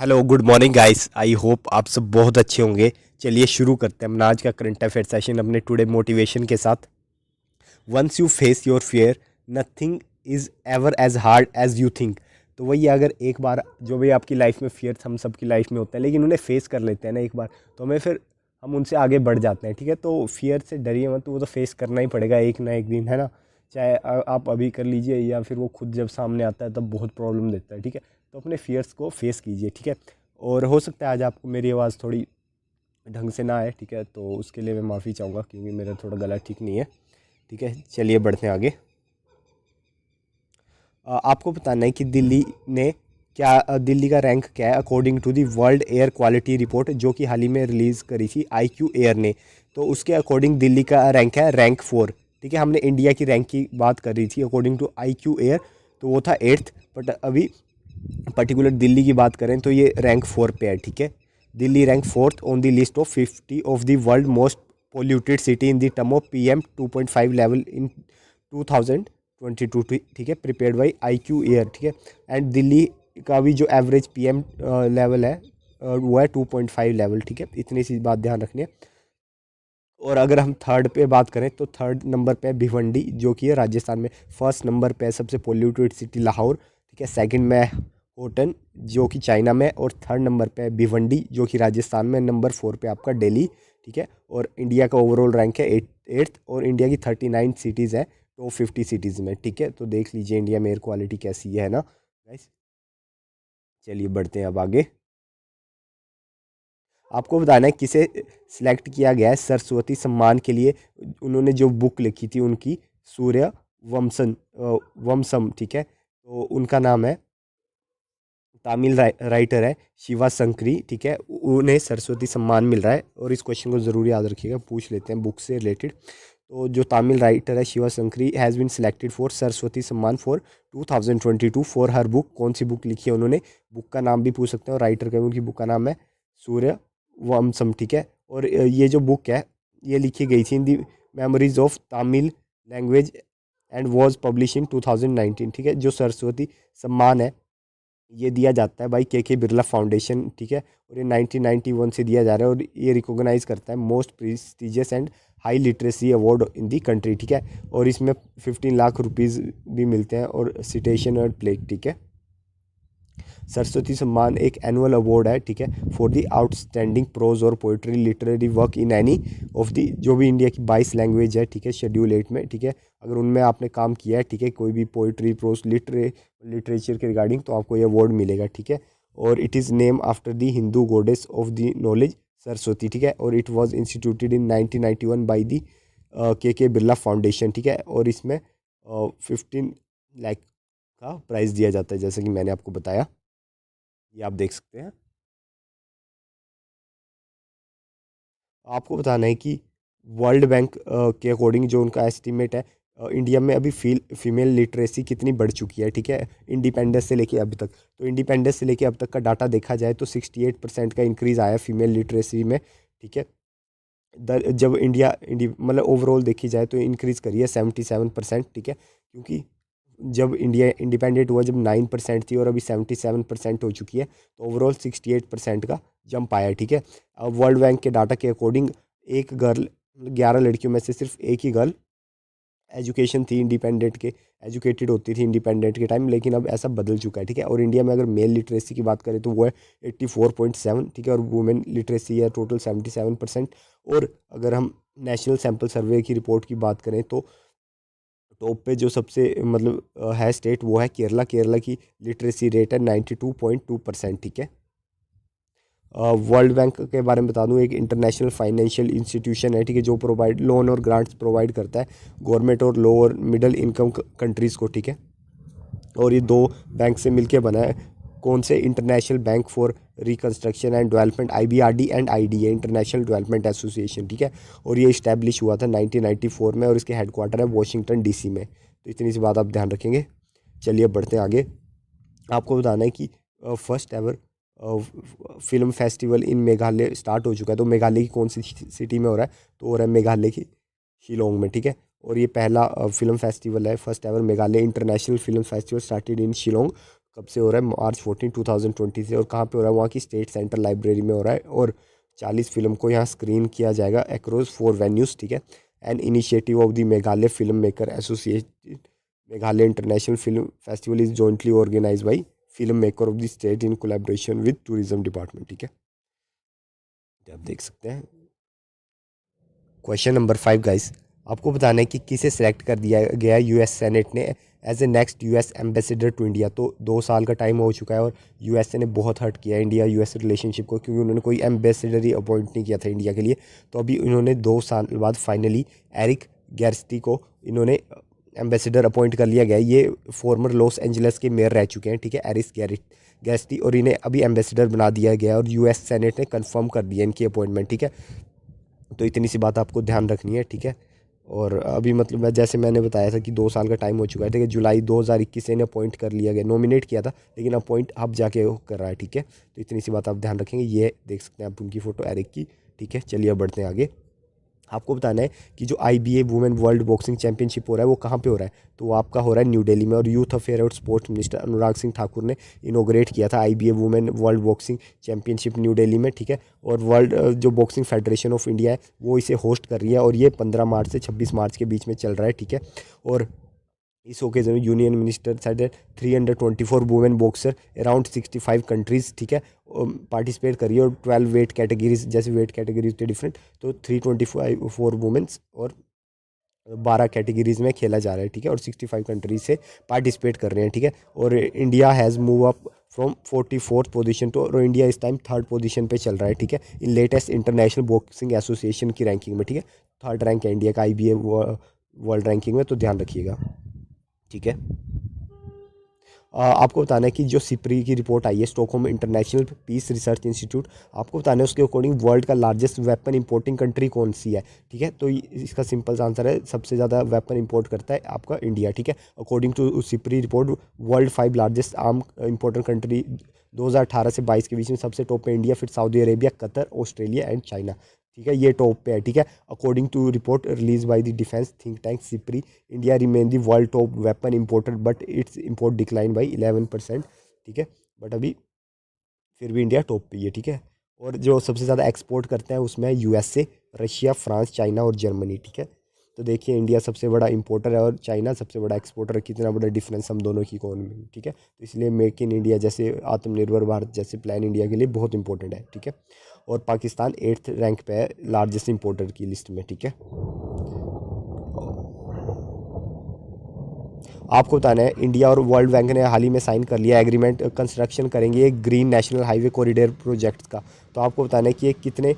Hello good morning guys. I hope आप सब बहुत अच्छे होंगे। चलिए शुरू करते हैं अपना आज का करंट अफेयर सेशन अपने टुडे मोटिवेशन के साथ। Once you face your fear nothing is ever as hard as you think. तो वही अगर एक बार जो भी आपकी लाइफ में फियर हम सब की लाइफ में होते हैं, लेकिन उन्हें फेस कर लेते हैं ना एक बार, तो हमें फिर हम उनसे आगे बढ़ जाते हैं। ठीक है, तो फियर से डरिए मत, तो वो तो फेस करना ही पड़ेगा एक ना एक दिन, है ना। चाहे आप अभी कर लीजिए या फिर वो खुद जब सामने आता है तब बहुत प्रॉब्लम देता है। ठीक है, तो अपने फियर्स को फेस कीजिए। ठीक है, और हो सकता है आज आपको मेरी आवाज़ थोड़ी ढंग से ना आए। ठीक है, तो उसके लिए मैं माफ़ी चाहूँगा क्योंकि मेरा थोड़ा गला ठीक नहीं है। ठीक है, चलिए बढ़ते हैं आगे। आपको बताना है कि दिल्ली का रैंक क्या है according to the world air quality report, जो कि हाल ही में रिलीज़ करी थी IQ एयर ने। तो उसके अकॉर्डिंग दिल्ली का रैंक है रैंक 4। ठीक है, हमने इंडिया की रैंक की बात कर रही थी अकॉर्डिंग टू IQ एयर, तो वो था 8th। बट अभी पर्टिकुलर दिल्ली की बात करें तो ये रैंक 4 पे है। ठीक है, Delhi rank 4th on the list of 50 of the world most polluted city in the term of PM2.5 level in 2022। ठीक है, प्रिपेयर्ड बाई IQ एयर। ठीक है, एंड दिल्ली का भी जो एवरेज PM लेवल है वो है 2.5 लेवल। ठीक है, इतनी सी बात ध्यान रखनी है। और अगर हम थर्ड पे बात करें तो थर्ड नंबर पे है भिवंडी, जो कि है राजस्थान में। फर्स्ट नंबर पे है सबसे पोल्यूटेड सिटी लाहौर। ठीक है, सेकंड में है होटन, जो कि चाइना में। और थर्ड नंबर पे है भिवंडी, जो कि राजस्थान में। नंबर 4 पे आपका दिल्ली। ठीक है, और इंडिया का ओवरऑल रैंक है 8th, और इंडिया की 39 सिटीज़ है टॉप 50 सिटीज़ में। ठीक है, तो देख लीजिए इंडिया में एयर क्वालिटी कैसी है ना गाइस। चलिए बढ़ते हैं अब आगे। आपको बताना है किसे सिलेक्ट किया गया है सरस्वती सम्मान के लिए। उन्होंने जो बुक लिखी थी उनकी, सूर्य वंशम। ठीक है, तो उनका नाम है, तमिल राइटर है शिवा शंकरी। ठीक है, उन्हें सरस्वती सम्मान मिल रहा है। और इस क्वेश्चन को ज़रूर याद रखिएगा, पूछ लेते हैं बुक से रिलेटेड। तो जो तमिल राइटर है Shiva Shankari has been selected for Saraswati Samman for 2022 for her book. कौन सी बुक लिखी है उन्होंने, बुक का नाम भी पूछ सकते हैं। और राइटर का उनकी बुक का नाम है सूर्य वंशम। ठीक है, और ये जो बुक है ये लिखी गई थी in the memories of Tamil language and was publish in 2019। ठीक है, जो सरस्वती सम्मान है ये दिया जाता है भाई के बिरला फाउंडेशन। ठीक है, और ये 1991 से दिया जा रहा है, और ये रिकॉग्नाइज करता है most prestigious and high literacy award in the country. ठीक है, और इसमें 15 लाख रुपीज़ भी मिलते हैं और सिटेशन और प्लेट। ठीक है, सरस्वती सम्मान एक एनुअल अवार्ड है। ठीक है, फॉर दी आउटस्टैंडिंग प्रोज और poetry literary work in any of the, जो भी इंडिया की 22 लैंग्वेज है। ठीक है, शेड्यूल 8 में। ठीक है, अगर उनमें आपने काम किया है, ठीक है, कोई भी पोइट्री प्रोज लिटरेचर के रिगार्डिंग, तो आपको ये अवार्ड मिलेगा। ठीक है, और it is name after the Hindu goddess of the knowledge Saraswati. ठीक है, और it was instituted in 1991 by the के बिरला फाउंडेशन। ठीक है, और इसमें 15 लाख का प्राइज़ दिया जाता है, जैसे कि मैंने आपको बताया, ये आप देख सकते हैं। आपको बताना है कि वर्ल्ड बैंक के अकॉर्डिंग जो उनका एस्टीमेट है, इंडिया में अभी फीमेल लिटरेसी कितनी बढ़ चुकी है। ठीक है, इंडिपेंडेंस से लेके अभी तक, तो इंडिपेंडेंस से लेके अब तक का डाटा देखा जाए तो 68% का इंक्रीज़ आया फीमेल लिटरेसी में। ठीक है, जब इंडिया मतलब ओवरऑल देखी जाए तो इंक्रीज़ करी है 77%। ठीक है, क्योंकि जब इंडिया इंडिपेंडेंट हुआ जब 9% थी और अभी 77% हो चुकी है, तो ओवरऑल 68% का जंप आया है। ठीक है, अब वर्ल्ड बैंक के डाटा के अकॉर्डिंग एक गर्ल 11 लड़कियों में से सिर्फ एक ही गर्ल एजुकेशन थी इंडिपेंडेंट के, एजुकेटेड होती थी इंडिपेंडेंट के टाइम, लेकिन अब ऐसा बदल चुका है। ठीक है, और इंडिया में अगर मेल लिटरेसी की बात करें तो वो है 84.7। ठीक है, और वुमेन लिटरेसी है टोटल 77%। और अगर हम नेशनल सैंपल सर्वे की रिपोर्ट की बात करें तो टॉप पे जो सबसे मतलब है स्टेट, वो है केरला। केरला की लिटरेसी रेट है 92.2%। ठीक है, वर्ल्ड बैंक के बारे में बता दूं, एक इंटरनेशनल फाइनेंशियल इंस्टीट्यूशन है। ठीक है, जो प्रोवाइड लोन और ग्रांट्स प्रोवाइड करता है गवर्नमेंट और लो और मिडिल इनकम कंट्रीज़ को। ठीक है, और ये दो बैंक से मिलके बना है। कौन से, international bank for reconstruction and development IBRD and IDA, international development association. ठीक है, और ये इस्टेब्लिश हुआ था 1994 में, और इसके हेडक्वार्टर है वॉशिंगटन DC में। तो इतनी सी बात आप ध्यान रखेंगे। चलिए बढ़ते हैं आगे। आपको बताना है कि first ever film festival in Meghalaya start हो चुका है। तो मेघालय की कौन सी सिटी में हो रहा है, तो हो रहा है मेघालय की शिलोंग में। ठीक है, और ये पहला फिल्म फेस्टिवल है, first ever Meghalaya international film festival started in Shillong कब से हो रहा है? March 14, 2020 से। और कहाँ पे हो रहा है? वहाँ की स्टेट सेंट्रल लाइब्रेरी में हो रहा है। और 40 फिल्म को यहाँ स्क्रीन किया जाएगा अक्रॉस 4 वेन्यूज़, ठीक है। An initiative of the Meghalaya film maker association, Meghalaya international film festival is jointly organise by film maker of the state in collaboration with tourism department, ठीक है। तो आप देख सकते हैं। क्वेश्चन नंबर 5 गाइस, आपको बताना है कि किसे सेलेक्ट कर दिया गया यूएस सेनेट ने as a next US ambassador to India. तो 2 साल का टाइम हो चुका है और यूएसए ने बहुत हर्ट किया इंडिया यूएस रिलेशनशिप को, क्योंकि उन्होंने कोई एम्बेसडर ही अपॉइंट नहीं किया था इंडिया के लिए। तो अभी उन्होंने 2 साल बाद फाइनली एरिक गैरस्टी को इन्होंने एम्बेसडर अपॉइंट कर लिया गया। ये फॉर्मर लॉस एंजल्स के मेयर रह चुके हैं, ठीक है, एरिस गैरस्टी, और इन्हें अभी एम्बेसडर बना दिया गया और यूएस सेनेट ने कंफर्म कर दिया इनकी अपॉइंटमेंट, ठीक है। तो इतनी सी बात आपको ध्यान रखनी है, ठीक है। और अभी मतलब जैसे मैंने बताया था कि 2 साल का टाइम हो चुका है, ठीक है। जुलाई 2021 से इन्हें अपॉइंट कर लिया गया, नॉमिनेट किया था लेकिन अपॉइंट अब जाके वो कर रहा है, ठीक है। तो इतनी सी बात आप ध्यान रखेंगे। ये देख सकते हैं आप उनकी फ़ोटो एरिक की, ठीक है। चलिए अब बढ़ते हैं आगे। आपको बताना है कि जो IBA women world boxing championship हो रहा है वो कहाँ पे हो रहा है? तो वो आपका हो रहा है न्यू दिल्ली में। और यूथ अफेयर और स्पोर्ट्स मिनिस्टर अनुराग सिंह ठाकुर ने इनोग्रेट किया था IBA women world boxing championship new Delhi में, ठीक है। और वर्ल्ड जो बॉक्सिंग फेडरेशन ऑफ इंडिया है वो इसे होस्ट कर रही है और ये 15 मार्च से 26 मार्च के बीच में चल रहा है, ठीक है। और इस ओकेजन में union minister side 324 women boxer around 65 countries, ठीक है, पार्टिसिपेट करिए। और 12 वेट कैटेगरीज, जैसे वेट कैटेगरीज थे डिफरेंट, तो 324 वुमेन्स और 12 कैटेगरीज में खेला जा रहा है, ठीक है। और 65 कंट्रीज से पार्टिसिपेट कर रहे हैं, ठीक है। और India has move up from 44th position to, और इंडिया इस टाइम 3rd पोजीशन पे चल रहा है, ठीक है, in latest international boxing association की रैंकिंग में, ठीक है। 3rd रैंक है इंडिया का IBA वर्ल्ड रैंकिंग में, तो ध्यान रखिएगा, ठीक है। आपको बताना है कि जो सिप्री की रिपोर्ट आई है, Stockholm international peace research institute, आपको बताना है उसके अकॉर्डिंग वर्ल्ड का लार्जेस्ट वेपन इंपोर्टिंग कंट्री कौन सी है, ठीक है। तो इसका सिंपल आंसर है, सबसे ज़्यादा वेपन इंपोर्ट करता है आपका इंडिया, ठीक है। According to SIPRI report, world 5 largest arm important country 2018 से 22 के बीच में सबसे टॉप पे इंडिया, फिर Saudi Arabia, Qatar, Australia and China, ठीक है। ये टॉप पे है, ठीक है। According to report release by the defence think tank SIPRI, India remain the world top weapon importer but its import decline by 11%, ठीक है। बट अभी फिर भी इंडिया टॉप पे ही है, ठीक है। और जो सबसे ज़्यादा एक्सपोर्ट करते हैं उसमें USA, रशिया, फ्रांस, चाइना और जर्मनी, ठीक है। तो देखिए इंडिया सबसे बड़ा इंपोर्टर है और चाइना सबसे बड़ा एक्सपोर्टर है, कितना बड़ा डिफरेंस हम दोनों की इकोनॉमी में, ठीक है। तो इसलिए मेक इन इंडिया जैसे आत्मनिर्भर भारत जैसे प्लान इंडिया के लिए बहुत इंपॉर्टेंट है, ठीक है। और पाकिस्तान 8th रैंक पे है लार्जेस्ट इंपोर्टर की लिस्ट में, ठीक है। आपको बताना है इंडिया और वर्ल्ड बैंक ने हाल ही में साइन कर लिया एग्रीमेंट, कंस्ट्रक्शन करेंगे एक green national highway corridor project का। तो आपको बताना है कि ये कितने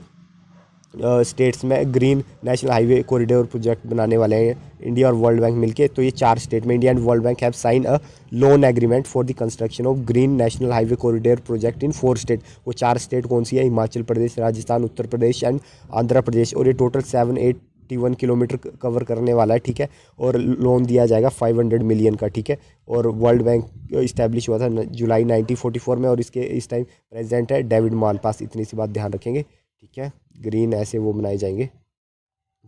स्टेट्स में green national highway corridor project बनाने वाले हैं इंडिया और वर्ल्ड बैंक मिलके। तो ये 4 स्टेट में India and world bank have sign a loan agreement for the construction of green national highway corridor project in 4 state. वो 4 स्टेट कौन सी है? हिमाचल प्रदेश, राजस्थान, उत्तर प्रदेश एंड आंध्र प्रदेश। और ये टोटल 781 किलोमीटर कवर करने वाला है, ठीक है। और लोन दिया जाएगा 500 मिलियन का, ठीक है। और वर्ल्ड बैंक इस्टेब्लिश हुआ था जुलाई 1944 में, और इसके इस टाइम प्रेसिडेंट है डेविड मालपास। इतनी सी बात ध्यान रखेंगे, ठीक है। ग्रीन ऐसे वो बनाए जाएंगे।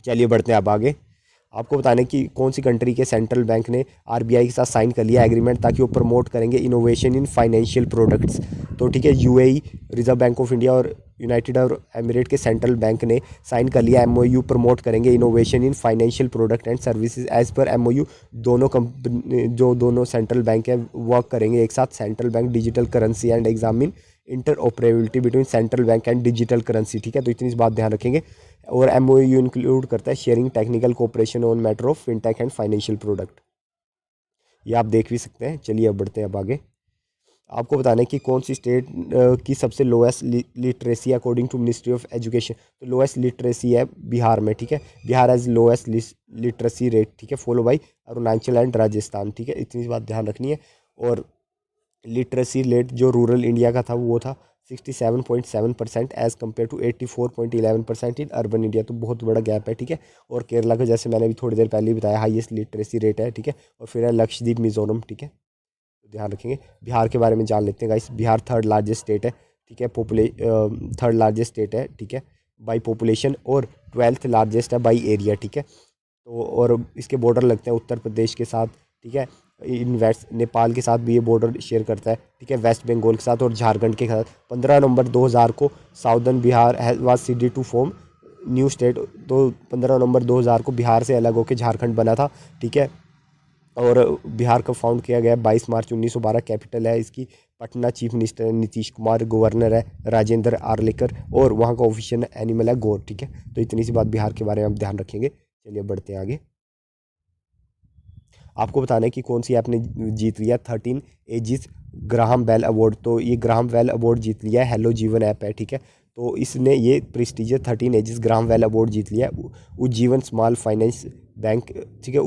चलिए बढ़ते हैं अब आगे। आपको बताने कि कौन सी कंट्री के सेंट्रल बैंक ने RBI के साथ साइन कर लिया एग्रीमेंट, ताकि वो प्रमोट करेंगे इनोवेशन इन फाइनेंशियल प्रोडक्ट्स। तो ठीक है, UAE, reserve bank of India और यूनाइटेड अरब एमिरेट के सेंट्रल बैंक ने साइन कर लिया MOU, प्रमोट करेंगे innovation in financial product and services. As per MOU दोनों कंपनी, जो दोनों सेंट्रल बैंक है, वर्क करेंगे एक साथ। Central bank digital currency and examine interoperability between central bank and digital currency, ठीक है। तो इतनी बात ध्यान रखेंगे। और MOU इंक्लूड करता है sharing technical cooperation on matter of fintech and financial product. ये आप देख भी सकते हैं। चलिए अब बढ़ते हैं अब आगे। आपको बताना है कि कौन सी स्टेट की सबसे lowest literacy according to ministry of education. तो लोएस्ट लिटरेसी है बिहार में, ठीक है। Bihar as lowest literacy rate, ठीक है, follow by Arunachal and Rajasthan, ठीक है। इतनी बात ध्यान रखनी है। और लिटरेसी रेट जो रूरल इंडिया का था वो था 67.7% as compare to 84.11% in urban India. तो बहुत बड़ा गैप है, ठीक है। और केरला का जैसे मैंने अभी थोड़ी देर पहले ही बताया हाईएस्ट लिटरेसी रेट है, ठीक है। और फिर है लक्षद्वीप, मिजोरम, ठीक है। तो ध्यान रखेंगे। बिहार के बारे में जान लेते हैं guys. Bihar 3rd largest state है, ठीक है। 3rd लार्जेस्ट स्टेट है, ठीक है, बाई पॉपुलेशन। और 12th लार्जेस्ट है बाई एरिया, ठीक है। तो और इसके बॉर्डर लगते हैं उत्तर प्रदेश के साथ, ठीक है, इन वेस्ट नेपाल के साथ भी ये बॉर्डर शेयर करता है, ठीक है, वेस्ट बंगाल के साथ और झारखंड के साथ। 15 नवंबर 2000 को southern Bihar was ceded to form new state. तो 15 नवंबर 2000 को बिहार से अलग होकर झारखंड बना था, ठीक है। और बिहार का फाउंड किया गया 22 मार्च 1912। कैपिटल है इसकी पटना। चीफ मिनिस्टर है नीतीश कुमार। गवर्नर है राजेंद्र आर्लेकर। और वहाँ का ऑफिशियल एनिमल है गोर, ठीक है। तो इतनी सी बात बिहार के बारे में आप ध्यान रखेंगे। चलिए बढ़ते हैं आगे। आपको बताना है कि कौन सी ऐप ने जीत लिया 13 एजिस ग्राहम बेल अवार्ड। तो ये ग्राहम बेल अवार्ड जीत लिया है, हेलो जीवन ऐप है, ठीक है। तो इसने ये prestigious 13 Aegis Graham Bell award जीत लिया है। उज्जीवन स्मॉल फाइनेंस बैंक, ठीक है,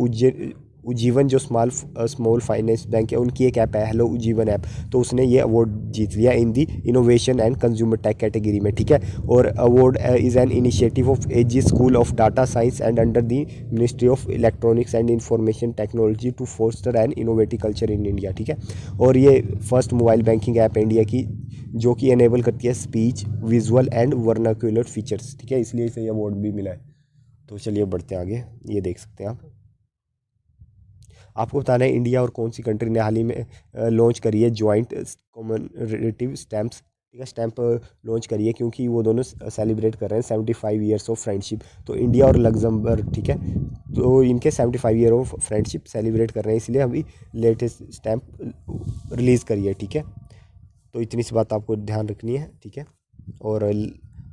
उज्जीवन जो स्मॉल फाइनेंस बैंक है उनकी एक ऐप है हेलो उज्जीवन ऐप। तो उसने ये अवार्ड जीत लिया in the innovation and consumer tech category में, ठीक है। और award is an initiative of Aegis school of data science and under the ministry of electronics and information technology to foster an innovative culture in India, ठीक है। और ये first mobile banking app है India की जो कि enable करती है speech, visual and vernacular features, ठीक है, इसलिए इसे अवार्ड भी मिला है। तो चलिए बढ़ते हैं आगे। ये देख सकते हैं आप। आपको बताना है इंडिया और कौन सी कंट्री ने हाल ही में लॉन्च करी है जॉइंट कॉमरेटिव स्टैम्प्स, ठीक है, स्टैंप लॉन्च करी है क्योंकि वो दोनों सेलिब्रेट कर रहे हैं 75 ईयर्स ऑफ फ्रेंडशिप। तो इंडिया और लग्जमबर्ग, ठीक है, तो इनके 75 ईयर ऑफ फ्रेंडशिप सेलिब्रेट कर रहे हैं, इसलिए अभी लेटेस्ट स्टैंप रिलीज़ करी है, ठीक है। तो इतनी सी बात आपको ध्यान रखनी है, ठीक है। और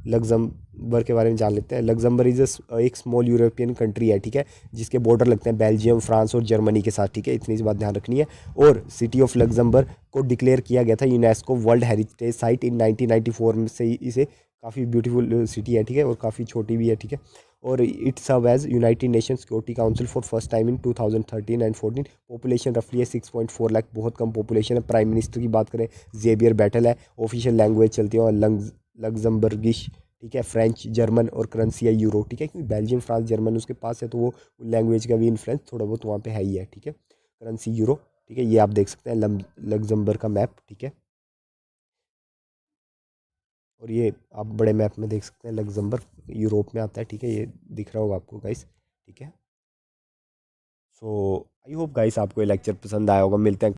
लग्जमबर्ग के बारे में जान लेते हैं। लग्जमबर्ग एक स्मॉल यूरोपियन कंट्री है, ठीक है, जिसके बॉर्डर लगते हैं बेल्जियम, फ्रांस और जर्मनी के साथ, ठीक है। इतनी सी बात ध्यान रखनी है। और सिटी ऑफ लग्जमबर्ग को डिक्लेयर किया गया था यूनेस्को वर्ल्ड हेरिटेज साइट इन 1994 में से। इसे काफ़ी ब्यूटीफुल सिटी है, ठीक है, और काफ़ी छोटी भी है, ठीक है। और it serve as United Nation security council for first time in 2013 and 14। Population रफली है 6.4 लाख, बहुत कम पॉपुलेशन है। प्राइम मिनिस्टर की बात करें जेबियर बैटल है। ऑफिशियल लैंग्वेज चलती है और लग्जमबर्गिश, ठीक है, फ्रेंच, जर्मन और करेंसी है यूरो, ठीक है, क्योंकि बेल्जियम, फ्रांस, जर्मन उसके पास है तो वो लैंग्वेज का भी इन्फ्लुएंस थोड़ा बहुत वहाँ पे है ही है, ठीक है। करेंसी यूरो, ठीक है, ये आप देख सकते हैं लग्जमबर्ग का मैप, ठीक है। और ये आप बड़े मैप में देख सकते हैं लग्जमबर्ग यूरोप में आता है, ठीक है, ये दिख रहा होगा आपको गाइस, ठीक है। सो आई होप गाइस आपको ये लेक्चर पसंद आया होगा। मिलते हैं